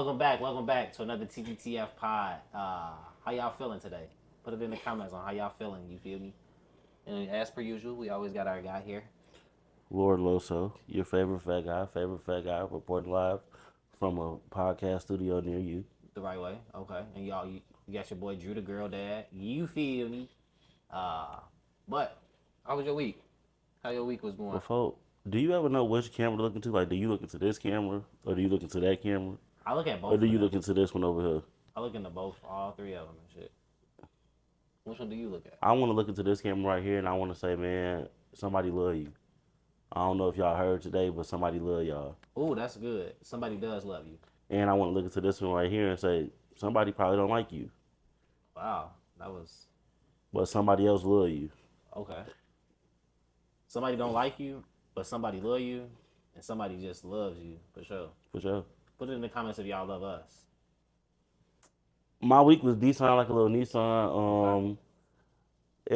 Welcome back to another TGTF Pod. How y'all feeling today? Put it in the comments on how y'all feeling. You feel me? And as per usual, we always got our guy here Lord Loso, your favorite fat guy, reporting live from a podcast studio near you. the right way. Okay, and you got your boy Drew, the girl dad. You feel me? Uh, but how was your week? How your week was going? Before, do you ever know which camera to look into? Like, do you look into this camera, or do you look into that camera, I look at or both do of you them. look into this one over here? I look into both, all three of them and shit. Which one do you look at? I want to look into this camera right here, and I want to say, man, somebody love you. I don't know if y'all heard today, but somebody love y'all. Oh, that's good. Somebody does love you. And I want to look into this one right here and say, somebody probably don't like you, Wow, that was but somebody else love you. okay. Somebody don't like you, but somebody love you, and somebody just loves you for sure. For sure. Put it in the comments if y'all love us. My week was decent, like a little Nissan. Okay.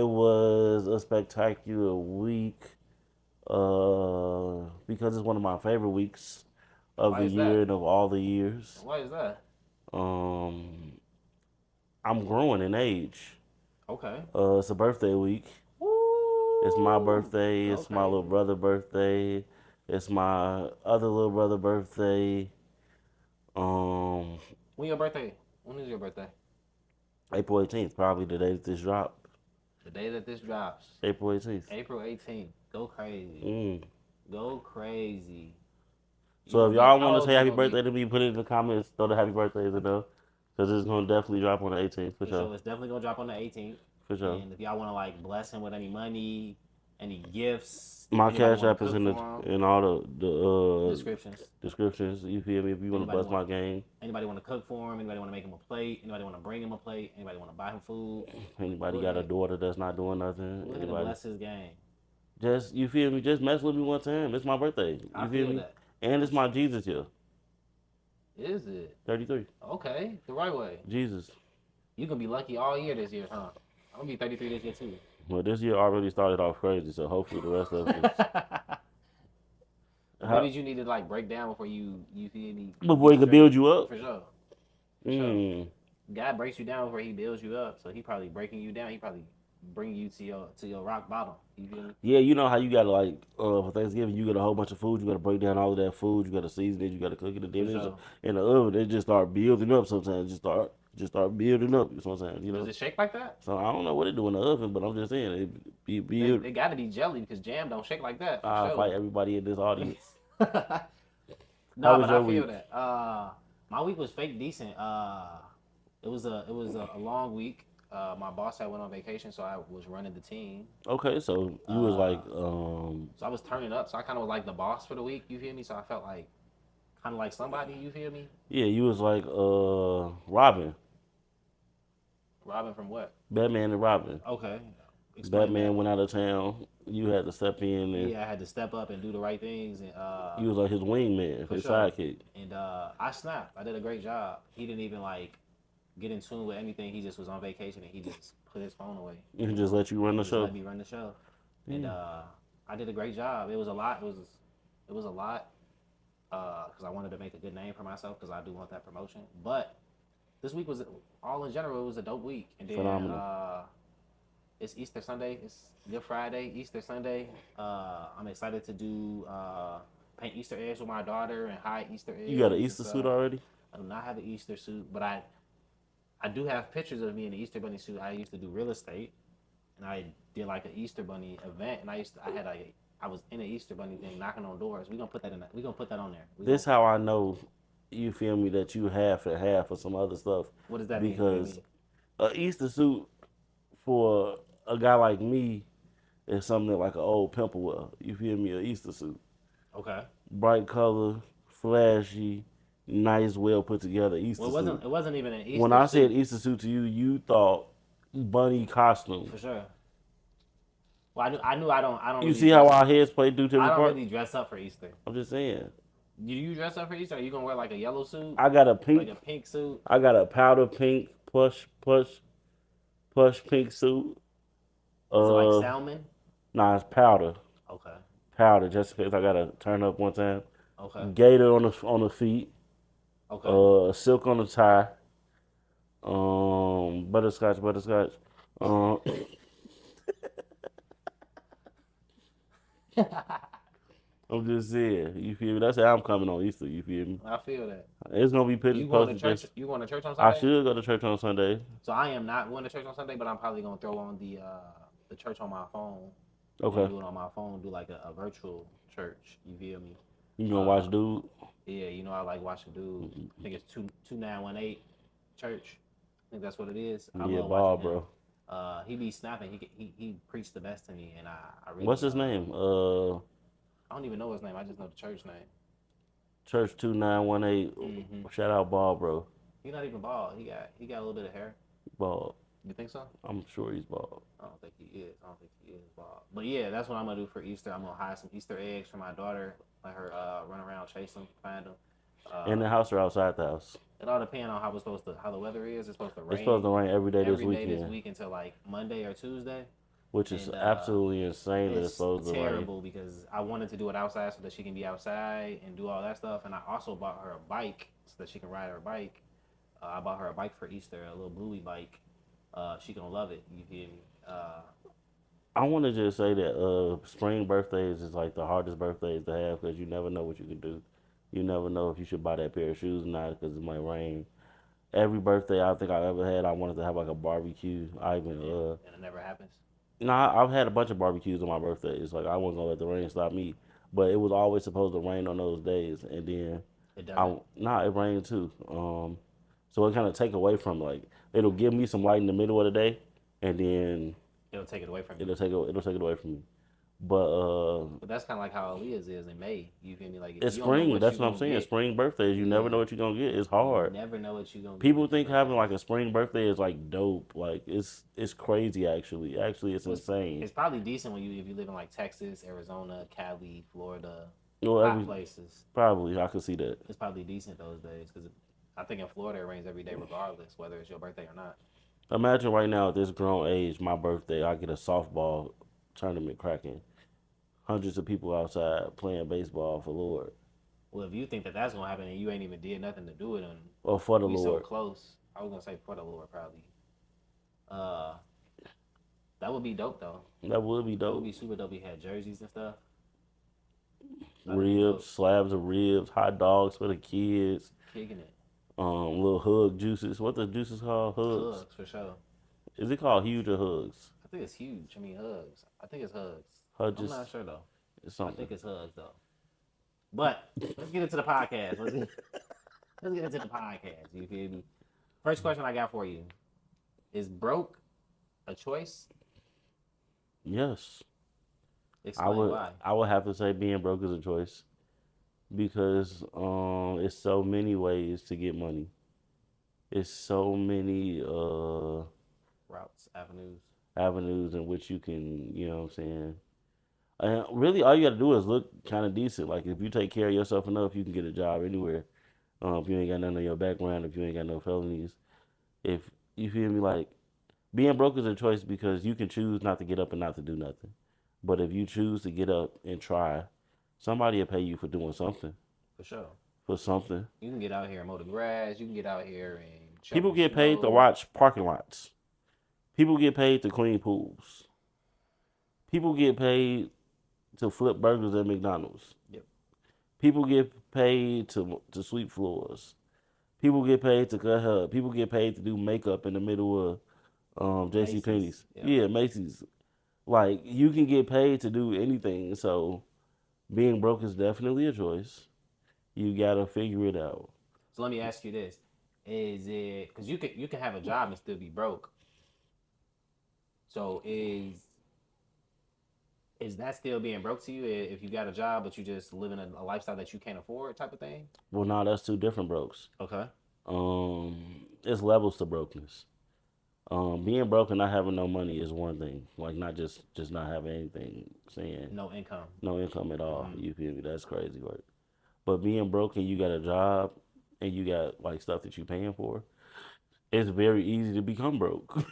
It was a spectacular week because it's one of my favorite weeks of Why the is year that? and of all the years. Why is that? Um, I'm growing in age. Okay. It's a birthday week. It's my Woo! birthday. It's my Okay. little brother' birthday. It's my other little brother' birthday. Um, When your birthday? When is your birthday? April 18th, probably the day that this dropped. The day that this drops. April 18th. April 18th. Go crazy. Mm. Go crazy. You So gonna if be y'all how want to old say you happy gonna be? birthday to me, put it in the comments. Throw the happy birthdays in there. Because it's going to definitely drop on the 18th, for For sure. sure. It's definitely gonna drop on the 18th. For sure. And if y'all wanna like bless him with any money, any gifts, if My anybody cash wanna app is cook in for him, in all the descriptions. descriptions. You feel me? If you want to Anybody bust want my game, Anybody want to cook for him? Anybody want to make him a plate? Anybody want to bring him a plate? Anybody want to buy him food? anybody Go got a ahead. daughter that's not doing nothing, Go ahead and anybody, bless his game. just, you feel me? Just mess with me one time. It's my birthday. I You feel feel me? that. And For it's my sure. Jesus year. Is it? 33. Okay, the right way. Jesus. You gonna be lucky all year this year, huh? I'm gonna be 33 this year too. Well, this year already started off crazy, so hopefully the rest of it is. What How, did you need to like break down before you feel me before get he could straight? build you up? For sure. For sure. Mm. God breaks you down before he builds you up. So he probably breaking you down. He probably bring you to your rock bottom. You feel me? Yeah, you know how you gotta like for Thanksgiving you get a whole bunch of food, you gotta break down all of that food, you gotta season it, you gotta cook it, and For then sure. in the oven it just start building up sometimes. Just start building up, you know what I'm saying? Does it shake like that? So I don't know what they do in the oven, but I'm just saying it build. They got to be jelly because jam don't shake like that for I sure. fight everybody in this audience. How Nah, was but I your feel week? that. My week was fake decent. It was a long week. My boss had went on vacation, so I was running the team. Okay, so you was Uh, like so I was turning up. So I kind of was like the boss for the week. You feel me? So I felt like kind of like somebody. You feel me? yeah, you was like Robin. Robin from what? Batman and Robin. Okay, explain Batman that. went out of town. You had to step in and Yeah, I had to step up and do the right things, and you was like his wingman, for his sure. sidekick. And I snapped. I did a great job. He didn't even like get in tune with anything. He just was on vacation and he just put his phone away. And just let you run And the just show. let me run the show. And Yeah. I did a great job. It was a lot. It was a lot because I wanted to make a good name for myself because I do want that promotion. But this week was all in general. It was a dope week. And then Phenomenal. it's Easter Sunday. It's Good Friday, Easter Sunday. I'm excited to do paint Easter eggs with my daughter and hide Easter eggs. You got an And Easter suit stuff. already? I do not have an Easter suit, but I do have pictures of me in the Easter Bunny suit. I used to do real estate, and I did like an Easter Bunny event, and I was in an Easter Bunny thing, knocking on doors. We gonna put that on there. This how I know, you feel me, that you half and half for some other stuff. What does that mean? What do you Because mean? a Easter suit for a guy like me is something that like an old pimple wear. You feel me? A Easter suit. Okay. Bright color, flashy, nice, well put together Easter Well, suit. it wasn't even an When Easter I said suit Easter suit to you, you thought bunny costume. for sure. Well, I knew I don't You really see how dress. our heads play due to I every don't part? really dress up for Easter. I'm just saying. Do you dress up for Easter? Are you gonna wear like a yellow suit, I got a like pink, a pink suit? I got a powder pink plush pink suit. Is it like Uh, salmon? nah, it's powder. Okay. Powder, just in case I gotta turn up one time. Okay. Gator on the feet. Okay. Silk on the tie. Butterscotch, butterscotch. Um, I'm just saying, you feel me? That's how I'm coming on Easter. You feel me? I feel that. It's gonna be pictures You going to posted. church? Just You going to church on I Sunday? should go to church on Sunday. So I am not going to church on Sunday, but I'm probably gonna throw on the church on my phone and Okay, do it on my phone. Do like a virtual church. You feel me? you gonna Uh, watch, dude? yeah, you know I like watching dude. I think it's 2918 church. I think that's what it is. I Yeah, love watching ball, him. bro. He be snapping. He preached the best to me, and I What's really his name? I don't even know his name. I just know the church name. Church 2918. Mm-hmm. Shout out, ball, bro. He's not even bald. He got a little bit of hair. Ball. You think so? I'm sure he's bald. I don't think he is. I don't think he is bald. But yeah, that's what I'm gonna do for Easter. I'm gonna hide some Easter eggs for my daughter. Let her run around, chase them, find them. In Uh, the house or outside the house? it all depends on how the weather is. It's supposed to It's supposed rain to rain every day this every day this weekend, week until like Monday or Tuesday, which is and absolutely insane that it's it's supposed to rain. terrible because I wanted to do it outside so that she can be outside and do all that stuff. And I also bought her a bike so that she can ride her bike. I bought her a bike for Easter, a little bluey bike. She gonna love it. You feel me? I want to just say that spring birthdays is like the hardest birthdays to have because you never know what you can do. You never know if you should buy that pair of shoes or not because it might rain. Every birthday I think I ever had, I wanted to have like a barbecue. I even and it never happens. nah, I've had a bunch of barbecues on my birthdays. Like I wasn't gonna let the rain stop me, but it was always supposed to rain on those days, and then It doesn't. it rained too. So it kind of take away from like it'll give me some light in the middle of the day, and then It'll take it away from you. it'll take it away from me. But But that's kind of like how Aaliyah's is in May. You feel me? Like if it's you don't know spring. what That's you what I'm gonna saying. get, Spring birthdays, you never yeah, know what you're gonna get. It's you hard. never know what you gonna get People with your think having like birthdays. a spring birthday is like dope. Like it's crazy actually. Actually, it's Well, insane. it's probably decent when you if you live in like Texas, Arizona, Cali, Florida, Well, hot places. probably I could see that. It's probably decent those days because I think in Florida it rains every day regardless whether it's your birthday or not. Imagine right now at this grown age, my birthday, I get a softball tournament cracking. Hundreds of people outside playing baseball for Lord Well, if you think that that's gonna happen and you ain't even did nothing to do it, and or for the we so Lord. close, I was gonna say for the Lord probably. Uh, that would be dope though. That would be That would dope. be super dope. We had jerseys and stuff. That'd be Ribs, dope. slabs of ribs, hot dogs for the kids, Kicking it. little hug juices. What the juices called? Hugs. Hugs for sure. Is it called huge or hugs? I think it's huge. I mean hugs. I think it's hugs. Hug I'm just not sure though. I something. think it's hugs though. But let's get into the podcast. Let's get into the podcast. You feel me? First question I got for you: is broke a choice? Yes. Explain why. I would have to say being broke is a choice because it's so many ways to get money. It's so many Routes, avenues. avenues in which you can, you know what I'm saying? And really, all you got to do is look kind of decent. Like, if you take care of yourself enough, you can get a job anywhere. If you ain't got none of your background, if you ain't got no felonies. If you feel me, like, being broke is a choice because you can choose not to get up and not to do nothing. But if you choose to get up and try, somebody will pay you for doing something. For sure. For something. You can get out here and mow the grass. You can get out here and People shovel get paid to snow. watch parking lots. People get paid to clean pools. People get paid to flip burgers at McDonald's. Yep. People get paid to sweep floors. People get paid to cut hair. People get paid to do makeup in the middle of J.C. Macy's. Penney's. Yep. Yeah, Macy's. Like you can get paid to do anything. So being broke is definitely a choice. You gotta figure it out. So let me ask you this: is it because you can have a job and still be broke? So is that still being broke to you if you got a job but you just living a lifestyle that you can't afford type of thing? Well, now that's two different brokes. Okay. It's levels to brokenness. Being broke and not having no money is one thing. Like not just not having anything, saying No income. no income at all. Mm-hmm. You feel me? That's crazy work. But being broke and you got a job and you got like stuff that you paying for, it's very easy to become broke.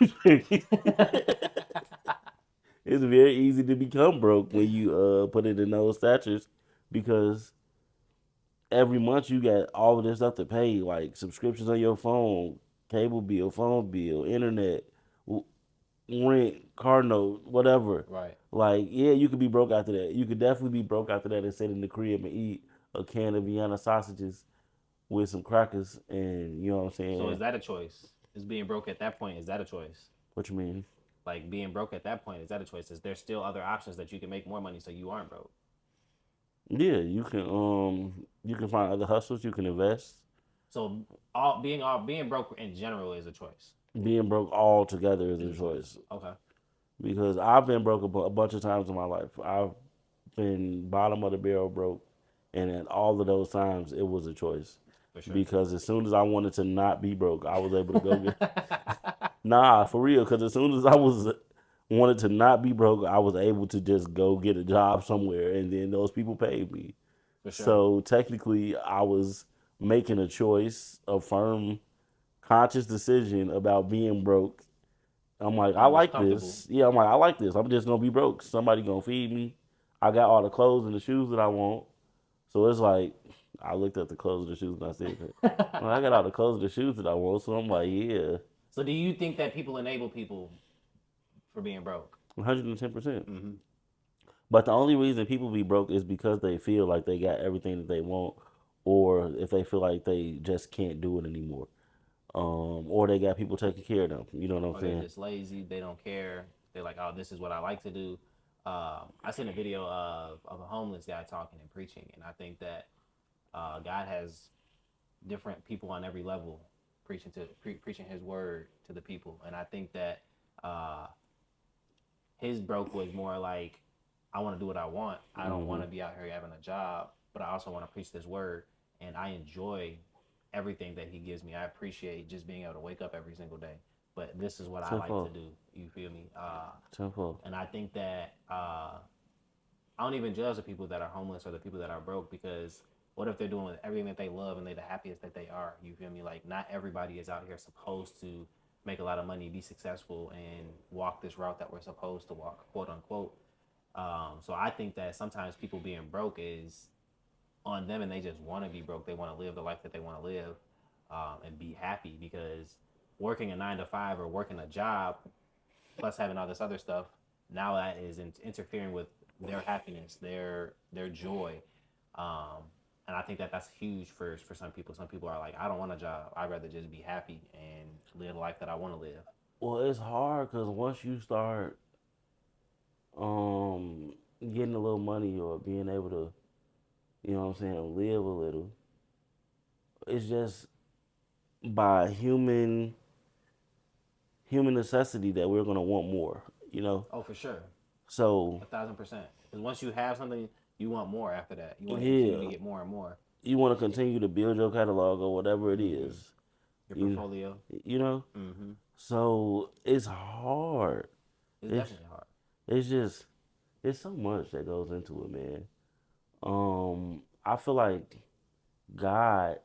It's very easy to become broke when you put it in those statures because every month you got all of this stuff to pay, like subscriptions on your phone, cable bill, phone bill, internet, w- rent, car note, whatever. Right. Like, yeah, you could be broke after that. You could definitely be broke after that and sit in the crib and eat a can of Vienna sausages with some crackers, and you know what I'm So saying? is that a choice? Is being broke at that point? Is that a choice? What you mean? Like being broke at that point, is that a choice? Is there still other options that you can make more money so you aren't broke? Yeah, you can find other hustles. You can invest. So being broke in general is a choice. Being broke altogether is Is a a choice. choice Okay, because I've been broke a bunch of times in my life. I've been bottom of the barrel broke, and at all of those times, it was a choice. for sure. Because as soon as I wanted to not be broke, I was able to go get nah for real. Because as soon as I was wanted to not be broke, I was able to just go get a job somewhere, and then those people paid me. For sure. So technically, I was making a choice, a firm, conscious decision about being broke. I'm like, I And it was like comfortable. this. Yeah, I'm like, I like this. I'm just gonna be broke. Somebody gonna feed me. I got all the clothes and the shoes that I want. So it's like, I looked at the clothes and the shoes and I said, well, I got all the clothes and the shoes that I want. So I'm like, yeah, So do you think that people enable people for being broke? 110%. Mm-hmm. But the only reason people be broke is because they feel like they got everything that they want, or if they feel like they just can't do it anymore, or they got people taking care of them. You know what I'm Or they're saying? just lazy. They don't care. They're like, oh, this is what I like to do. I seen a video of a homeless guy talking and preaching, and I think that God has different people on every level preaching His word to the people, and I think that uh, his broke was more like, I want to do what I want. I don't Hmm. want to be out here having a job, but I also want to preach this word, and I enjoy everything that He gives me. I appreciate just being able to wake up every single day. But this is what I like to Tenfold, do. You feel me? tenfold. And I think that I don't even judge the people that are homeless or the people that are broke, because what if they're doing everything that they love and they're the happiest that they are? You feel me? Like, not everybody is out here supposed to make a lot of money, be successful, and walk this route that we're supposed to walk, quote unquote. So I think that sometimes people being broke is on them, and they just want to be broke. They want to live the life that they want to live, and be happy, because working a 9 to 5 or working a job plus having all this other stuff, now that is interfering with their happiness, their joy. Um, and I think that that's huge for some people. Some people are like, I don't want a job. I'd rather just be happy and live the life that I want to live. Well, it's hard because once you start um getting a little money or being able to, you know what I'm saying, live a little, it's just by human necessity that we're gonna want more, you know. Oh, for sure, So 1,000%. Because once you have something, you want more after that. You want to continue to yeah, get more and more. you want to continue to build your catalog or whatever it Mm-hmm. is, Your you portfolio. you know. Mm-hmm. So it's hard. It's It's definitely hard. it's just it's so much that goes into it, man. I feel like God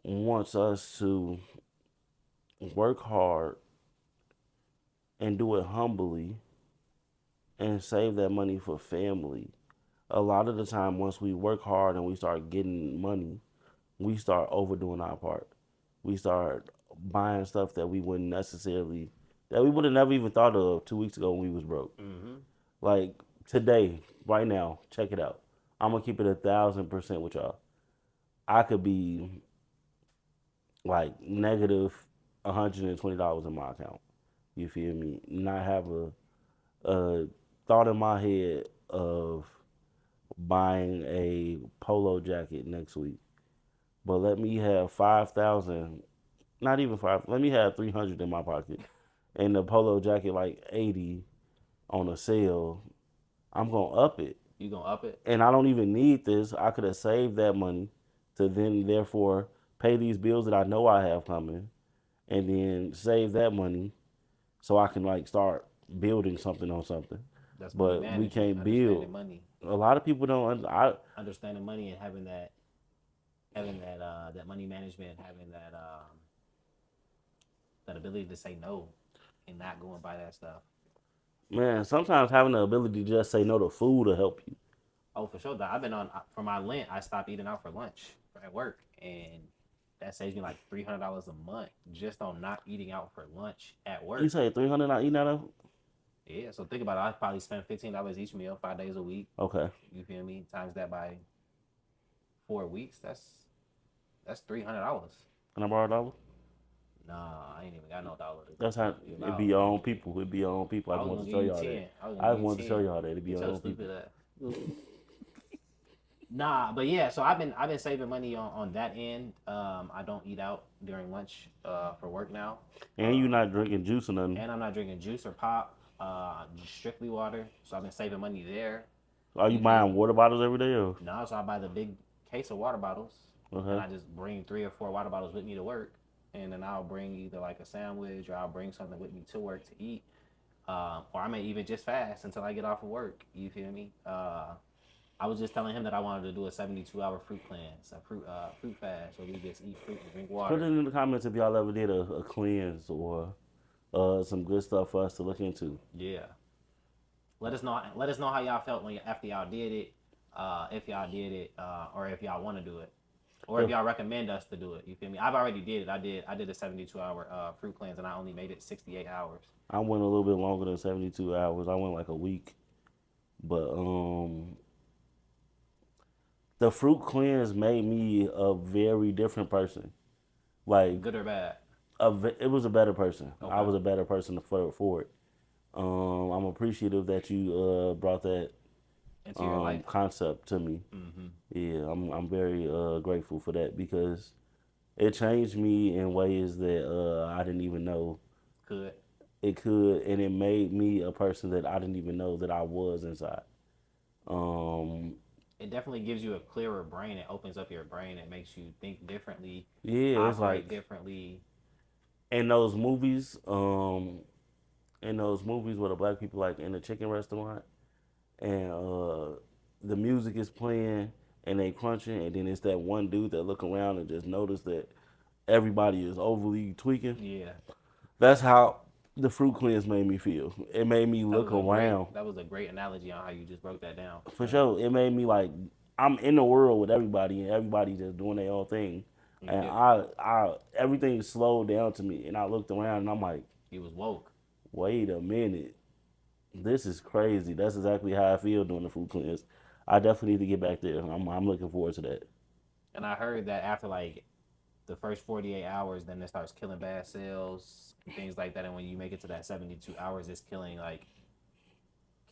wants us to work hard and do it humbly and save that money for family. A lot of the time, once we work hard and we start getting money, we start overdoing our part. We start buying stuff that we wouldn't necessarily, that we would have never even thought of 2 weeks ago when we was broke. Mm-hmm. Like today, right now, check it out. I'm gonna keep it 1,000% with y'all. I could be like negative $120 in my account. You feel me? Not have a thought in my head of buying a polo jacket next week. But let me have 5,000, not even five. Let me have 300 in my pocket, and the polo jacket like 80 on a sale. I'm gonna up it, You gonna up it? and I don't even need this. I could have saved that money to then therefore pay these bills that I know I have coming, and then save that money so I can like start building something on something. That's money But we management, can't build. understanding money, A lot of people don't. understanding money, and having that money management, having that ability to say no and not go and buy that stuff. Man, sometimes having the ability to just say no to food will help you. Oh, for sure. I've been on for my Lent. I stopped eating out for lunch at work, and that saves me like $300 a month just on not eating out for lunch at You work. say 300 not eating out of? Yeah, so think about it. I probably spend $15 each meal, 5 days a week. Okay. You feel me? Times that by 4 weeks. That's $300. And I borrow a dollar? Nah, I ain't even got no dollar That's how to give it be out. your own people. It be your own people. I I just was want gonna to give show you y'all that. 10. I was gonna I give just you wanted to show 10. y'all that. It be Get your your own people. stupid ass. Nah, but yeah, so I've been saving money on that end. I don't eat out during lunch for work now. And you Uh, not drinking juice or nothing. and I'm not drinking juice or pop. Just strictly water. So I've been saving money there. Are you You feel buying me? water bottles every day? Or? Now, so I buy the big case of water bottles, and Okay. I just bring 3 or 4 water bottles with me to work, and then I'll bring either like a sandwich or I'll bring something with me to work to eat, or I may even just fast until I get off of work. You feel me? I was just telling him that I wanted to do a 72-hour fruit cleanse, a fruit fast, where we just eat fruit and drink Put it water. in the comments if y'all ever did a cleanse or some good stuff for us to look into. Yeah. Let us know how y'all felt after y'all did it, if y'all did it, or if y'all want to do it, or if If y'all recommend us to do it. You feel me? I've already did it. I did a 72-hour fruit cleanse, and I only made it 68 hours. I went a little bit longer than 72 hours. I went like a week. But the fruit cleanse made me a very different person. Like Good or bad? it was a better person. I Okay. was a better person for it. I'm appreciative that you brought that Into your life. concept to me. Mm-hmm. Yeah, I'm very grateful for that because it changed me in ways that I didn't even know Good. it could, and it made me a person that I didn't even know that I was inside. Um, It definitely gives you a clearer brain. It opens up your brain. It makes you think differently, yeah, it's operate like differently. in those movies, where the black people like in the chicken restaurant, and the music is playing and they crunching, and then it's that one dude that look around and just notice that everybody is overly tweaking. Yeah, That's how the fruit cleanse made me feel. It made me that look was a great around. that was a great analogy on how you just broke that down. For sure, it made me like I'm in the world with everybody, and everybody just doing their own thing, You and get everything slowed down to me, and I looked around and I'm like, he was woke. wait a minute, this is crazy. That's exactly how I feel doing the fruit cleanse. I definitely need to get back there. I'm looking forward to that. And I heard that after like the first 48 hours, then it starts killing bad cells and things like that. And when you make it to that 72 hours, it's killing like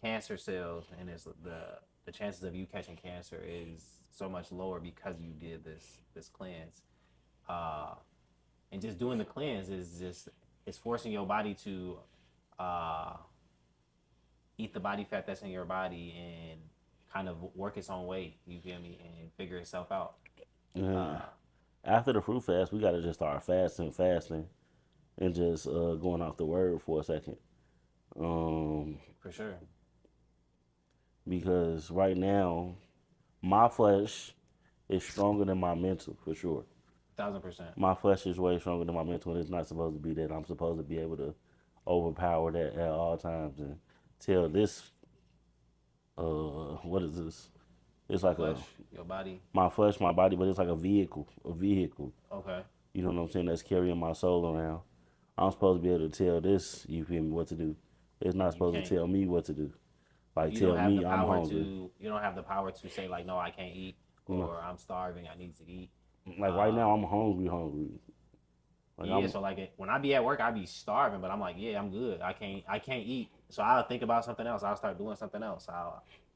cancer cells, and it's the chances of you catching cancer is so much lower because you did this cleanse. Uh, and just doing the cleanse is just it's forcing your body to uh, eat the body fat that's in your body and kind of work its own way. You feel me? And figure itself out. Uh, Uh, After the fruit fast, we got to just start fasting, and just going off the word for a second. Um, for sure. because right now, my flesh is stronger than my mental, for sure. 1,000%. My flesh is way stronger than my mental, and it's not supposed to be that. I'm supposed to be able to overpower that at all times and tell this, what is this? It's Your like a flesh, your body. my flesh, my body, but it's like a vehicle. Okay. You know what I'm saying? That's carrying my soul around. I'm supposed to be able to tell this, you feel me, what to do. It's not You supposed to can't. tell me what to do. Like You don't tell have the me I'm power hungry. to. You don't have the power to say like, no, I can't eat, You know, or I'm starving. I need to eat. like right Uh, now I'm hungry. Like yeah. I'm So like, when I be at work, I be starving, but I'm like, yeah, I'm good. I can't eat. So I'll think about something else. I'll start doing something else.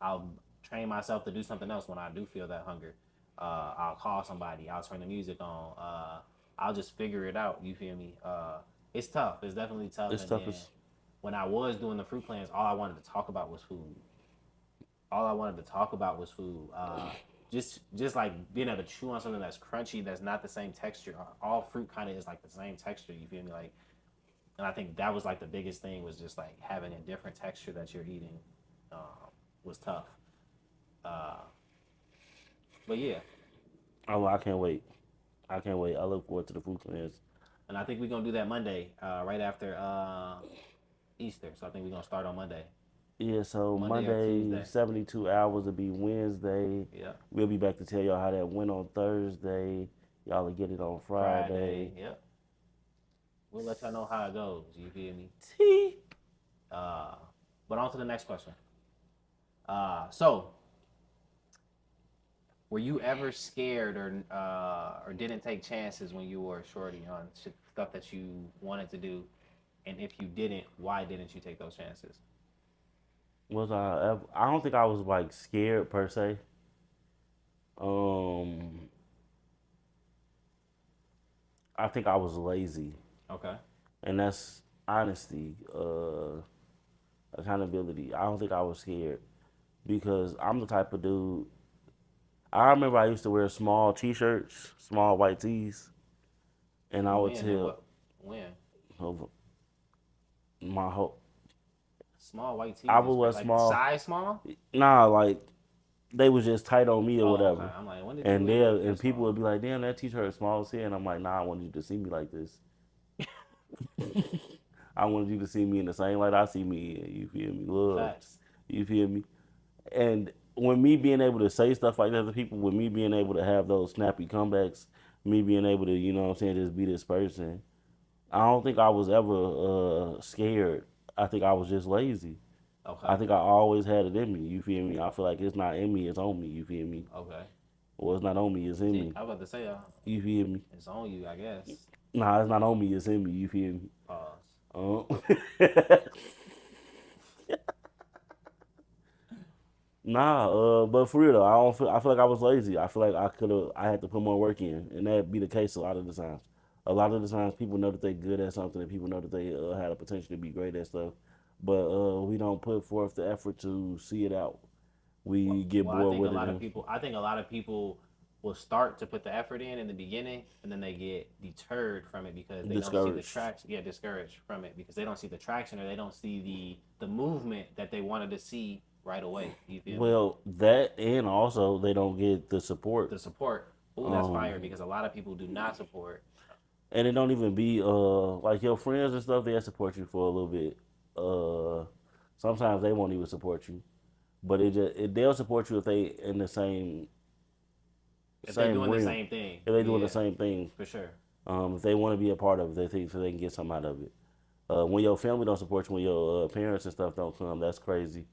I'll train myself to do something else when I do feel that hunger. I'll call somebody. I'll turn the music on. I'll just figure it out. You feel me? It's tough. It's definitely tough. it's And tough then as when I was doing the fruit cleanse, all I wanted to talk about was food. All I wanted to talk about was food. Just like being able to chew on something that's crunchy, that's not the same texture. All fruit kind of is like the same texture. You feel me? Like, and I think that was like the biggest thing was just like having a different texture that you're eating was tough. Uh, but yeah, oh I can't wait. I can't wait. I look forward to the fruit cleanse. and I think we're gonna do that Monday, right after Easter. So I think we're gonna start on Monday. Yeah, so Monday or Monday, Tuesday. 72 hours will be Wednesday. Yep. We'll be back to tell y'all how that went on Thursday. Y'all will get it on Friday. Friday. Yep. We'll let y'all know how it goes. You feel me? T. Uh, but on to the next question. So were you ever scared or didn't take chances when you were shorty on stuff that you wanted to do? And if you didn't, why didn't you take those chances? Was I ever, I don't think I was like scared per se. Um, I think I was lazy. Okay. And that's honesty, accountability. I don't think I was scared because I'm the type of dude. I remember I used to wear small T-shirts, small white tees, and I would When and tell what? When? of my whole. Small white I tees would is wear great. Like small. size small? Nah, like they was just tight on me or Oh, okay. whatever. I'm like, when did you And ever there get and that people small? would be like, "Damn, that T-shirt is small as hell." And I'm like, "Nah, I wanted you to see me like this. I wanted you to see me in the same light I see me in. You feel me? Loved. Facts. You feel me?" And when me being able to say stuff like that to people, with me being able to have those snappy comebacks, me being able to, you know what I'm saying, just be this person, I don't think I was ever scared. I think I was just lazy. Okay. I think I always had it in me. You feel me? I feel like it's not in me, it's on me. You feel me? Okay. Or it's not on me, it's in See, me. I was about to say, You feel me? it's on you, I guess. Nah, it's not on me, it's in me. You feel me? Pause. Uh, nah, but for real though, I don't feel. I feel like I was lazy. I feel like I could have. I had to put more work in, and that be the case a lot of the times. A lot of the times, people know that they're good at something, and people know that they had a potential to be great at stuff, but we don't put forth the effort to see it out. We get Well, I bored think a with it, lot of and people. I think a lot of people will start to put the effort in the beginning, and then they get deterred from it because they don't see the discouraged. traction. Yeah, discouraged from it because they don't see the traction or they don't see the movement that they wanted to see right away. You feel me? Well, that and also they don't get the support. The support. Oh, that's fire Um, because a lot of people do not support. and it don't even be like your friends and stuff. They support you for a little bit. Uh, sometimes they won't even support you, but they'll support you if they in the If they same doing the realm. same thing, If they doing the yeah, same thing, for sure, if they want to be a part of it, they think so they can get something out of it. When your family don't support you, when your parents and stuff don't come, that's crazy.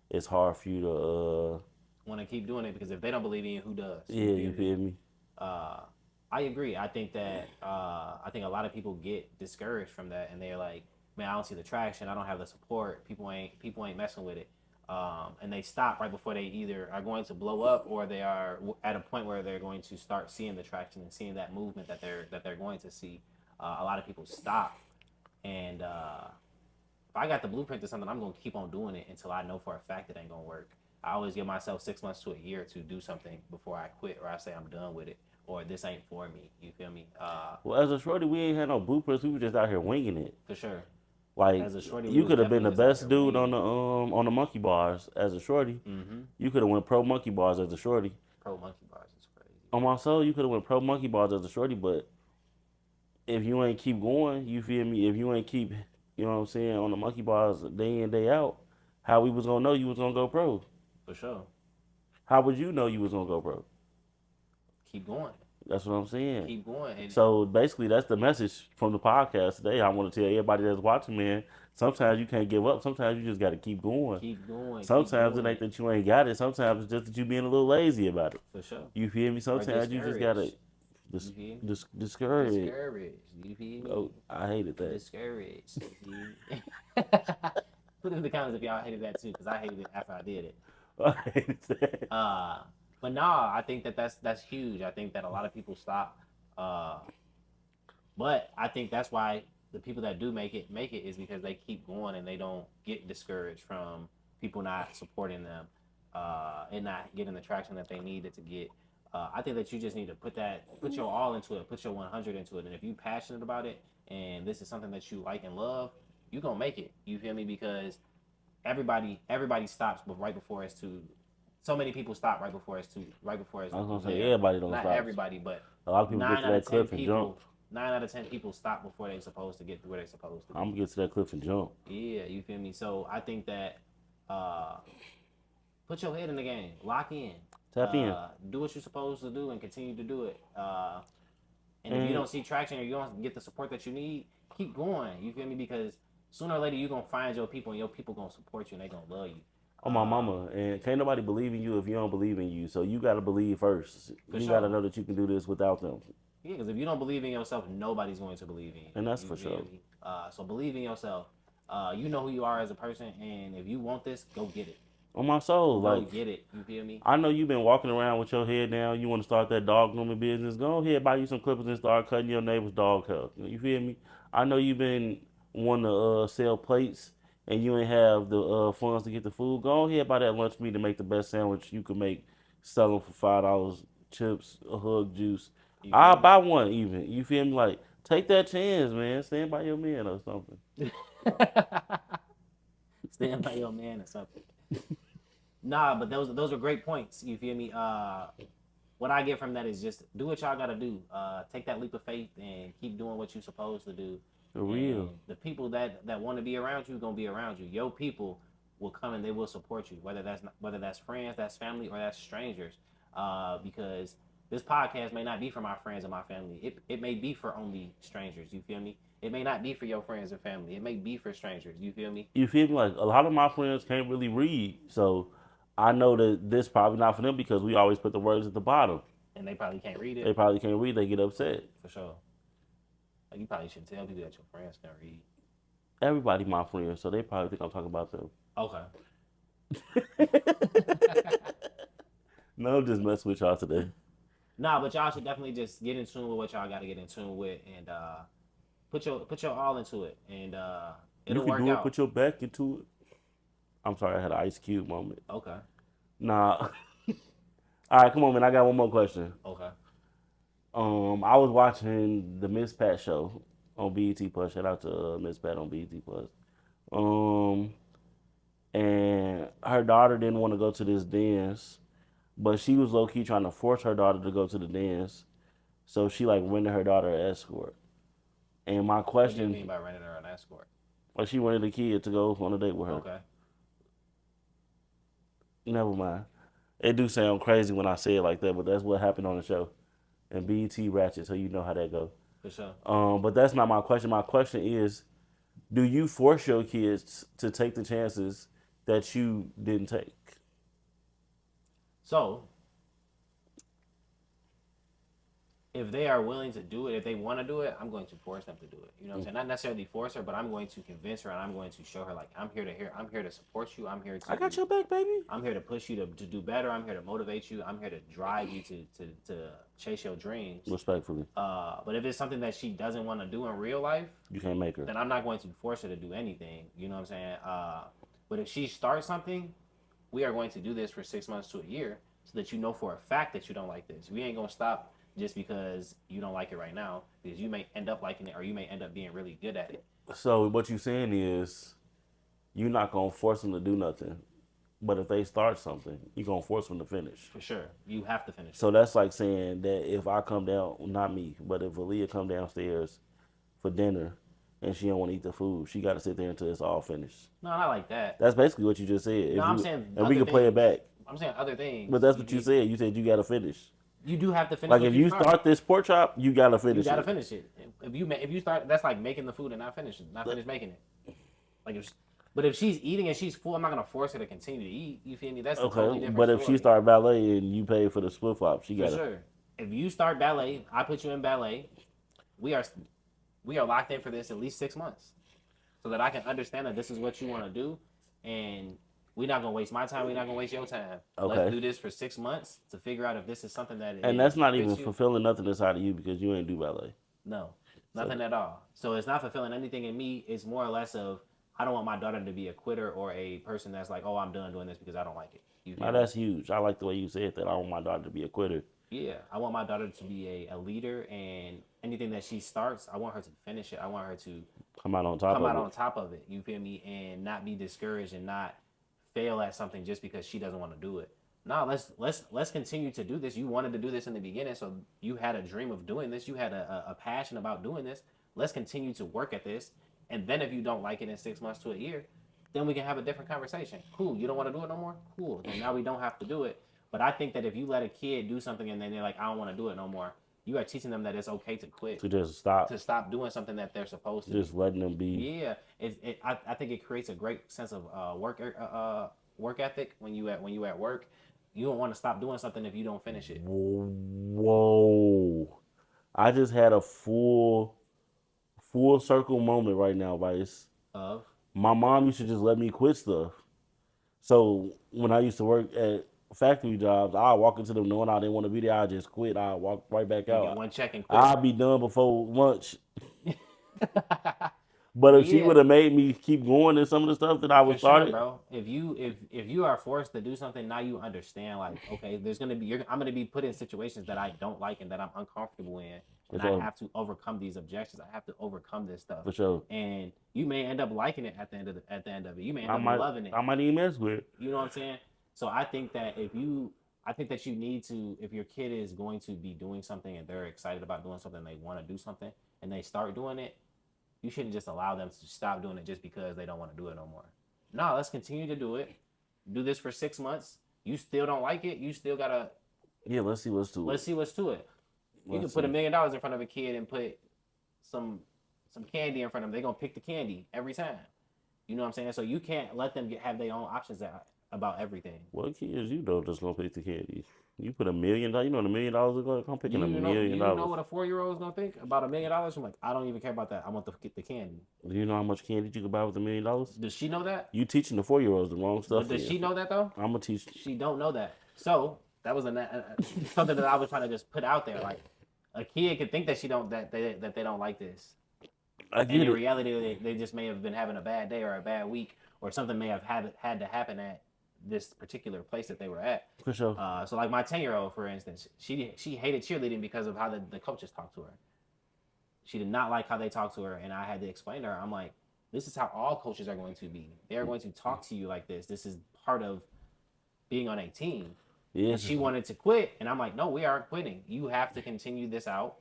It's hard for you to want to keep doing it because if they don't believe in you, who does? You yeah, feel you me? feel me? uh, I agree. I think that I think a lot of people get discouraged from that, and they're like, "Man, I don't see the traction. I don't have the support. People ain't messing with it." And they stop right before they either are going to blow up or they are at a point where they're going to start seeing the traction and seeing that movement that they're going to see. A lot of people stop, and if I got the blueprint to something, I'm gonna keep on doing it until I know for a fact it ain't gonna work. I always give myself 6 months to a year to do something before I quit or I say I'm done with it or this ain't for me. You feel me? Well, as a shorty, we ain't had no blueprints. We were just out here winging it. For sure. Like As a shorty, we you was could have been definitely the just out best here dude winging it. on the monkey bars as a shorty. Mm-hmm. You could have went pro monkey bars as a shorty. Pro monkey bars is crazy. On my soul, you could have went pro monkey bars as a shorty. But if you ain't keep going, you feel me? If you ain't keep, you know what I'm saying, on the monkey bars day in day out, how we was gonna know you was gonna go pro? For sure. How would you know you was gonna go pro? Keep going. That's what I'm saying. Keep going. And So basically, that's the message from the podcast today. I want to tell everybody that's watching, man. Sometimes you can't give up. Sometimes you just got to keep going. keep going. Keep Sometimes it doing ain't it. that you ain't got it. Sometimes it's just that you being a little lazy about it. For sure. You feel me? Or Sometimes you just gotta discouraged. You feel me? discourage. Discouraged. You feel Oh, me? I hated that. Discouraged. You feel me? Put it in the comments if y'all hated that too, because I hated it after I did it. I hated that. But nah, I think that's huge. I think that a lot of people stop. Uh, but I think that's why the people that do make it is because they keep going and they don't get discouraged from people not supporting them and not getting the traction that they needed to get. I think that you just need to put your all into it, put your 100 into it, and if you're passionate about it and this is something that you like and love, you gonna make it. You feel me? Because everybody stops, but right before it's too. So many people stop right before it's I was gonna say there. everybody don't Not stop. everybody, but A lot of people get nine to out of that ten cliff and jump. people, 9 out of 10 people stop before they're supposed to get to where they're supposed to I'm be. gonna get to that cliff and jump. Yeah, you feel me? So I think that Put your head in the game. Lock in. Tap in. Do what you're supposed to do and continue to do it. And if you And don't see traction or you don't get the support that you need, keep going. You feel me? Because sooner or later you're gonna find your people and your people gonna support you and they gonna love you. on my mama, and can't nobody believe in you if you don't believe in you. So you gotta believe first. For You sure. gotta know that you can do this without them. Yeah, because if you don't believe in yourself, nobody's going to believe in you. And that's You for feel sure. me? So believe in yourself. You know who you are as a person, and if you want this, go get it. On my soul, Go like get it. You feel me? I know you've been walking around with your head down. You want to start that dog grooming business. Go ahead, buy you some clippers and start cutting your neighbor's dog hair. You feel me? I know you've been wanting to sell plates and you ain't have the funds to get the food. Go ahead, buy that lunch meat and make the best sandwich you can make. Sell them for $5. Chips, a hug juice. You I'll feel buy one even. You feel me? Like take that chance, man. Stand by your man or something. me? Stand by your man or something. Nah, but those are great points. You feel me? What I get from that is just do what y'all gotta do. Take that leap of faith and keep doing what you're supposed to do. For real. And the people that want to be around you gonna be around you. Your people will come and they will support you, whether that's friends, that's family, or that's strangers. Because this podcast may not be for my friends and my family. It may be for only strangers. You feel me? It may not be for your friends and family. It may be for strangers. You feel me? You feel me? Like a lot of my friends can't really read, so I know that this probably not for them because we always put the words at the bottom. And they probably can't read They it probably can't read. They get upset. for sure. Like you probably shouldn't tell people that your friends can read. Everybody my friends, so they probably think I'm talking about them. Okay. No, I'm just messing with y'all today. Nah, but y'all should definitely just get in tune with what y'all got to get in tune with, and put your all into it, and You it'll can work do it. out. Put your back into it. I'm sorry, I had an Ice Cube moment. Okay. Nah. All right, come on, man. I got one more question. Okay. I was watching the Miss Pat show on BET Plus. Shout out to Miss Pat on BET Plus. And her daughter didn't want to go to this dance, but she was low key trying to force her daughter to go to the dance. So she like rented her daughter an escort. And my What do you question, mean by renting her an escort? like she wanted the kid to go on a date with her. Okay. Never mind. It do sound crazy when I say it like that, but that's what happened on the show. And BET ratchet, so you know how that go. For sure. But that's not my question. My question is, do you force your kids to take the chances that you didn't take? So, if they are willing to do it, if they want to do it, I'm going to force them to do it. You know what I'm saying? Not necessarily force her, but I'm going to convince her and I'm going to show her like I'm here to support you. I'm here to I got your back, baby. I'm here to push you to do better. I'm here to motivate you. I'm here to drive you to chase your dreams. Respectfully, But if it's something that she doesn't want to do in real life, you can't make her. then I'm not going to force her to do anything. You know what I'm saying? But if she starts something, we are going to do this for 6 months to a year so that you know for a fact that you don't like this. We ain't going to stop just because you don't like it right now, because you may end up liking it or you may end up being really good at it. So what you saying is, you're not gonna force them to do nothing, but if they start something, you're gonna force them to finish. For sure. You have to finish. So that's like saying that if I come down, not me, but if Aaliyah come downstairs for dinner and she don't want to eat the food, she got to sit there until it's all finished. No, not like that. That's basically what you just said. No, I'm saying and we other can play it things. back. I'm saying other things. But that's what you said. You said you got to finish. You do have to finish. Like what if you start. start this pork chop, you got to finish You gotta it. finish it. If you start, that's like making the food and not finish making it. Like but if she's eating and she's full, I'm not gonna force her to continue to eat. You feel me? That's a totally Okay, different but if story. she start ballet and you pay for the split flop, she For got to. sure. If you start ballet, I put you in ballet. We are locked in for this at least 6 months, so that I can understand that this is what you want to do, and we're not gonna waste my time. We're not gonna waste your time. Okay. Let's do this for 6 months to figure out if this is something that. And that's not even fits you. fulfilling nothing inside of you because you ain't do ballet. No, nothing at all. So it's not fulfilling anything in me. It's more or less of I don't want my daughter to be a quitter or a person that's like, oh, I'm done doing this because I don't like it. You feel Now me? that's huge. I like the way you said that. I want my daughter to be a quitter. Yeah, I want my daughter to be a leader, and anything that she starts, I want her to finish it. I want her to Come out on top come of out it. on top of it. You feel me? And not be discouraged and not fail at something just because she doesn't want to do it. No, let's continue to do this. You wanted to do this in the beginning, so you had a dream of doing this. You had a passion about doing this. Let's continue to work at this. And then if you don't like it in 6 months to a year, then we can have a different conversation. Cool. You don't want to do it no more? Cool. Then now we don't have to do it. But I think that if you let a kid do something and then they're like, I don't want to do it no more, you are teaching them that it's okay to quit, To just stop. to stop doing something that they're supposed to. Just letting them be. Yeah, I think it creates a great sense of work ethic when you at work. You don't want to stop doing something if you don't finish it. Whoa. I just had a full circle moment right now, Vice. Of My mom used to just let me quit stuff. So when I used to work at factory jobs, I'd walk into them knowing I didn't want to be there. I just quit. I'd walk right back you get out. one check and quit. I'd be done before lunch. But if she Yeah. would have made me keep going in some of the stuff that I was For sure, started, bro. If you are forced to do something, now you understand. Like, okay, there's gonna be I'm gonna be put in situations that I don't like and that I'm uncomfortable in, and For sure. I have to overcome these objections. I have to overcome this stuff. for sure, And you may end up liking it at the end of it. You may end I up might loving it. I might even mess with it. You know what I'm saying? So I think that you need to, if your kid is going to be doing something and they're excited about doing something, they want to do something, and they start doing it, you shouldn't just allow them to stop doing it just because they don't want to do it no more. No, let's continue to do it. Do this for 6 months. You still don't like it. You still gotta. Yeah, let's see what's to it. Let's see what's to it. You can Let's put see. $1 million in front of a kid and put some candy in front of them. They're gonna pick the candy every time. You know what I'm saying? So you can't let them have their own options about everything. What kids you know just gonna pick the candy? You put $1 million. You know what $1 million is going. I'm picking You $1 know, million you know dollars. what a 4-year-old is gonna think about $1 million? I'm like, I don't even care about that. I want to get the candy. Do you know how much candy you can buy with $1 million? Does she know that? You teaching the 4-year-olds the wrong stuff. But does she know that though? I'm gonna teach. She don't know that. So that was something that I was trying to just put out there. Like, a kid could think that they don't like this. I And get in it. reality, they just may have been having a bad day or a bad week, or something may have had to happen at this particular place that they were at. For sure. So like my 10-year-old, for instance, she hated cheerleading because of how the coaches talked to her. She did not like how they talked to her, and I had to explain to her. I'm like, this is how all coaches are going to be. They are going to talk to you like this. This is part of being on a team. Yeah. And she wanted to quit, and I'm like, no, we aren't quitting. You have to continue this out.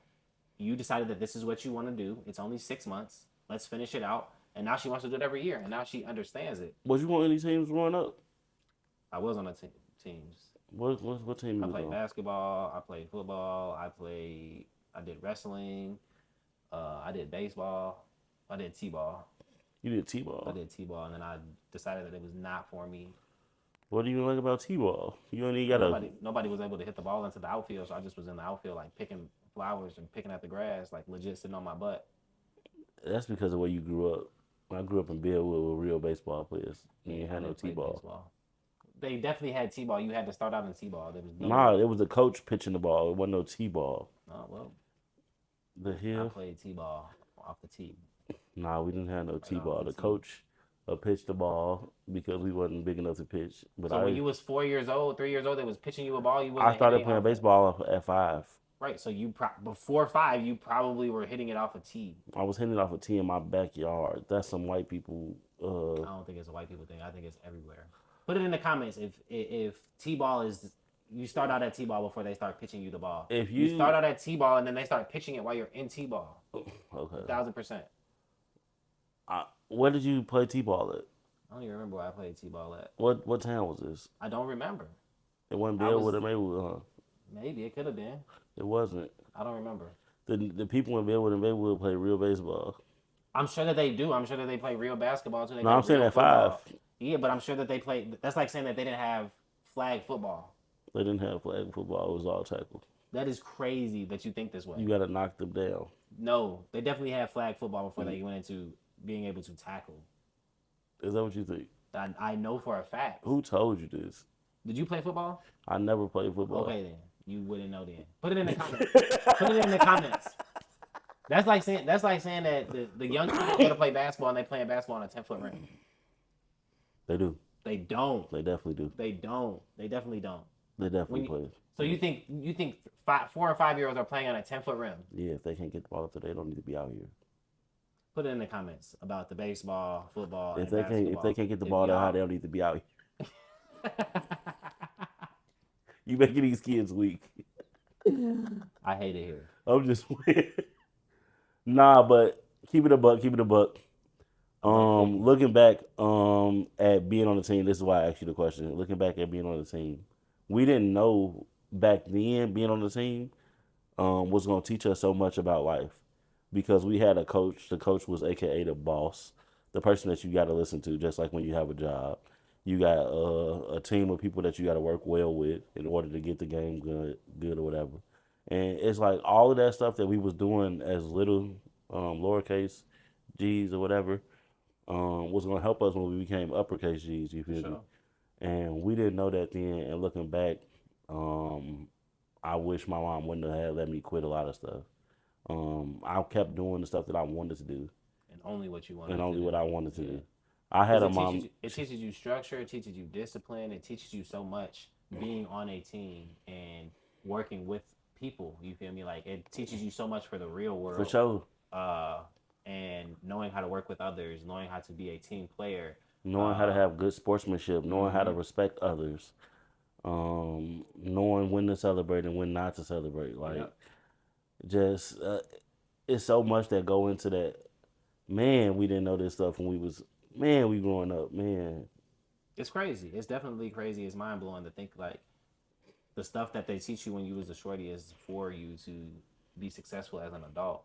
You decided that this is what you want to do. It's only 6 months. Let's finish it out. And now she wants to do it every year, and now she understands it. Was you on any teams growing up? I was on the teams. What team you I was played on? basketball. I played football. I did wrestling. I did baseball. I did t-ball. You did t-ball. I did t-ball, and then I decided that it was not for me. What do you like about t-ball? You only gotta. Nobody was able to hit the ball into the outfield, so I just was in the outfield, like picking flowers and picking at the grass, like legit sitting on my butt. That's because of where you grew up. I grew up in Bellwood with real baseball players. You ain't I had no didn't play t-ball. baseball. They definitely had t-ball. You had to start out in t-ball. There was Nah, it was a coach pitching the ball. It wasn't no t-ball. Oh well, The I hell? played t-ball off the tee. Nah, we didn't have no off t-ball. the The tee. coach pitched the ball because we wasn't big enough to pitch. But So when you was 4 years old, 3 years old, they was pitching you a ball. You wasn't I started hitting it playing off baseball at 5. Right. So you before 5, you probably were hitting it off a tee. I was hitting it off a tee in my backyard. That's some white people. I don't think it's a white people thing. I think it's everywhere. Put it in the comments if t-ball is. You start out at t-ball before they start pitching you the ball. If You you start out at t-ball and then they start pitching it while you're in t-ball. okay, 1,000%. where did you play t-ball at? I don't even remember where I played t-ball at. What town was this? I don't remember. It wasn't I Bellwood was- or Maywood, huh? Maybe it could have been. It wasn't. I don't remember. The people in Bellwood and Maywood play real baseball. I'm sure that they do. I'm sure that they play real basketball too. They No, play I'm saying real at 5. football. Yeah, but I'm sure that they play. That's like saying that they didn't have flag football. They didn't have flag football. It was all tackle. That is crazy that you think this way. You got to knock them down. No, they definitely had flag football before they went into being able to tackle. Is that what you think? I know for a fact. Who told you this? Did you play football? I never played football. Okay, then you wouldn't know. Then put it in the comments. Put it in the comments. That's like saying that the young kids go to play basketball and they playing basketball on a 10-foot ring. They do. They don't. They definitely do. They don't. They definitely don't. They definitely When play. So you think 4 and 5-year-olds are playing on a 10-foot rim? Yeah, if they can't get the ball up there, they don't need to be out here. Put it in the comments about the baseball, football, If and they can't get the If ball that y'all- high, they don't need to be out here. You making these kids weak. I hate it here. I'm just playing. Nah, but keep it a buck. I love football. Looking back, at being on the team, this is why I asked you the question. Looking back at being on the team, we didn't know back then being on the team, was going to teach us so much about life because we had a coach. The coach was AKA the boss, the person that you got to listen to, just like when you have a job. You got a team of people that you got to work well with in order to get the game good or whatever. And it's like all of that stuff that we was doing as little, lowercase G's or whatever, was going to help us when we became uppercase G's. You For feel me? sure. And we didn't know that then. And looking back, um, I wish my mom wouldn't have let me quit a lot of stuff. I kept doing the stuff that I wanted to do And only what you and wanted to only what do. I wanted to Yeah. do. I had Because a mom. it teaches you structure, it teaches you discipline, it teaches you so much being on a team and working with people. You feel me? Like it teaches you so much for the real For world. sure, Uh, and knowing how to work with others, knowing how to be a team player. knowing how to Uh, have good sportsmanship, knowing how to mm-hmm. respect others, knowing when to celebrate and when not to celebrate. Like, Yep. just it's so much that go into that. Man, we didn't know this stuff when we growing up. Man, It's crazy. It's definitely crazy. It's mind blowing to think like the stuff that they teach you when you was a shorty is for you to be successful as an adult.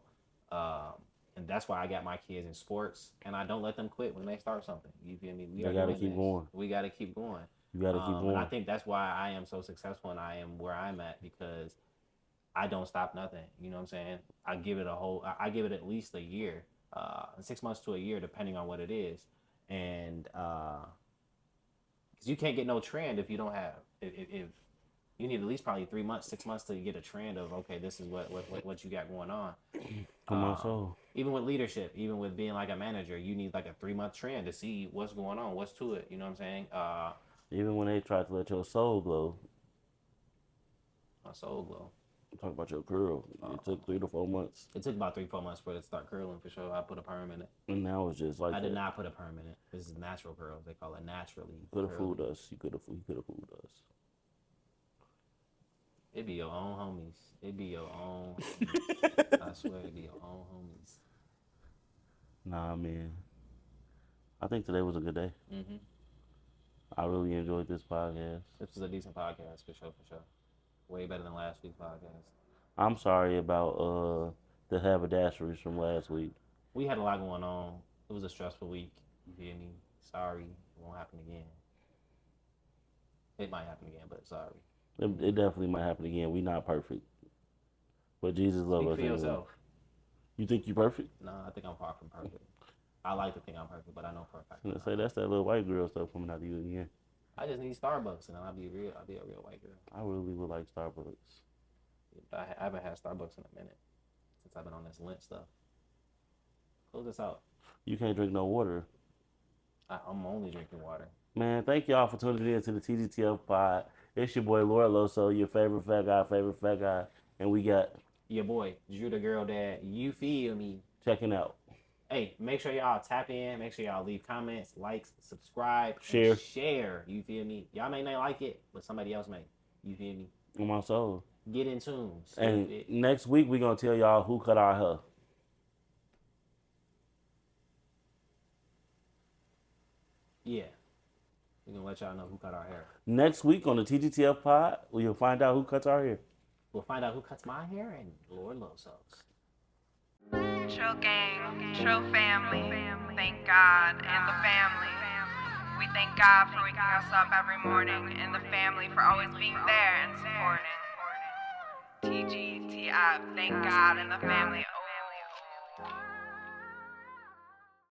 Um, and that's why I got my kids in sports, and I don't let them quit when they start something. You feel me? We they are gotta doing keep this. going. We got to keep going. You gotta keep And I going. think that's why I am so successful and I am where I'm at because I don't stop nothing. You know what I'm saying? I give it at least a year, 6 months to a year, depending on what it is. And because you can't get no trend if you don't have if you need at least probably 3 months, 6 months to get a trend of okay, this is what you got going on. On my soul. Even with leadership, even with being like a manager, you need like a 3 month trend to see what's going on, what's to it. You know what I'm saying? Even when they try to let your soul glow, My soul glow. talk about your girl. It took 3 to 4 months, It took about 3 4 months for it to start curling for sure. I put a perm in it. and now it's just like I did that. not put a perm in it. This is natural curls. They call it naturally Could have curly. fooled us. You could have fooled us. It be your own homies. It be your own homies. I swear it be your own homies. Nah, man. I think today was a good day. Mm-hmm. I really enjoyed this podcast. This was a decent podcast for sure, for sure. Way better than last week's podcast. I'm sorry about the haberdasheries from last week. We had a lot going on. It was a stressful week. You feel me? Sorry. It won't happen again. It might happen again, but sorry. It definitely might happen again. We not perfect, but Jesus loves Speak us for anyway. yourself. You think you perfect? No, I think I'm far from perfect. I like to think I'm perfect, but I know for a fact. I'm gonna say that's that little white girl stuff coming out of you again. I just need Starbucks, and then I'll be real. I'll be a real white girl. I really would like Starbucks. I haven't had Starbucks in a minute since I've been on this Lent stuff. Close this out. You can't drink no water. I'm only drinking water. Man, thank y'all for tuning in to the TGTF Pod. It's your boy Lord Loso, your favorite fat guy, and we got Your boy, Drew the Girl Dad. You feel me? checking out. Hey, make sure y'all tap in. Make sure y'all leave comments, likes, subscribe, Share. and share. You feel me? Y'all may not like it, but somebody else may. You feel me? On my soul. Get in tune. And Stupid. next week we gonna tell y'all who cut our hair. Yeah. We're going to let y'all know who cut our hair. Next week on the TGTF Pod, we'll find out who cuts our hair. We'll find out who cuts my hair and Lord Losos. Trill gang, Trill family, thank God and the family. We thank God for waking us up every morning and the family for always being there and supporting. TGTF, thank God and the family.